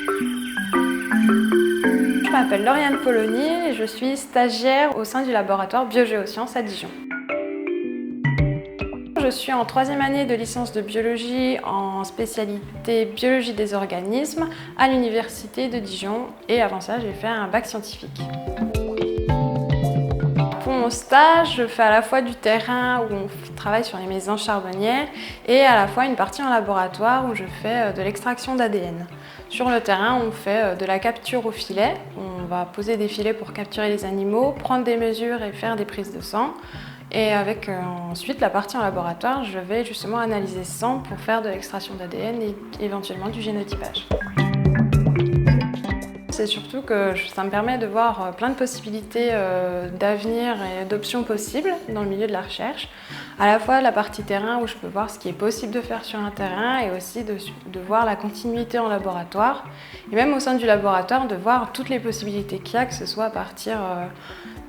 Je m'appelle Lauriane Polony et je suis stagiaire au sein du laboratoire Biogéosciences à Dijon. Je suis en 3e année de licence de biologie en spécialité biologie des organismes à l'université de Dijon et avant ça j'ai fait un bac scientifique. Pour mon stage, je fais à la fois du terrain où on travaille sur les mésanges charbonnières et à la fois une partie en laboratoire où je fais de l'extraction d'ADN. Sur le terrain, on fait de la capture au filet. On va poser des filets pour capturer les animaux, prendre des mesures et faire des prises de sang. Et avec ensuite la partie en laboratoire, je vais justement analyser ce sang pour faire de l'extraction d'ADN et éventuellement du génotypage. C'est surtout que ça me permet de voir plein de possibilités d'avenir et d'options possibles dans le milieu de la recherche. À la fois la partie terrain où je peux voir ce qui est possible de faire sur un terrain et aussi de voir la continuité en laboratoire. Et même au sein du laboratoire, de voir toutes les possibilités qu'il y a, que ce soit à partir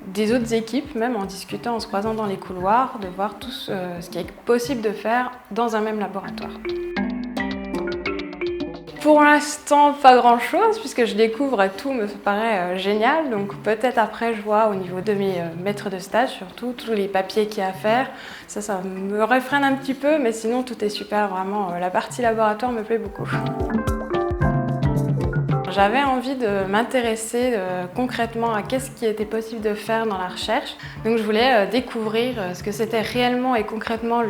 des autres équipes, même en discutant, en se croisant dans les couloirs, de voir tout ce qui est possible de faire dans un même laboratoire. Pour l'instant, pas grand-chose, puisque je découvre et tout me paraît génial. Donc peut-être après, je vois au niveau de mes maîtres de stage, surtout tous les papiers qu'il y a à faire. Ça me réfrène un petit peu, mais sinon tout est super, vraiment. La partie laboratoire me plaît beaucoup. J'avais envie de m'intéresser concrètement à qu'est-ce qui était possible de faire dans la recherche. Donc je voulais découvrir ce que c'était réellement et concrètement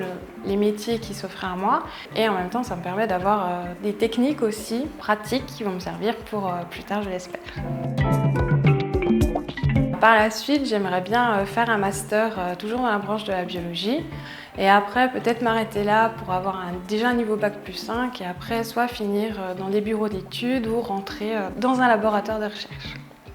les métiers qui s'offraient à moi. Et en même temps, ça me permet d'avoir des techniques aussi pratiques qui vont me servir pour plus tard, je l'espère. Par la suite, j'aimerais bien faire un master toujours dans la branche de la biologie et après peut-être m'arrêter là pour avoir déjà un niveau Bac+5 et après soit finir dans des bureaux d'études ou rentrer dans un laboratoire de recherche.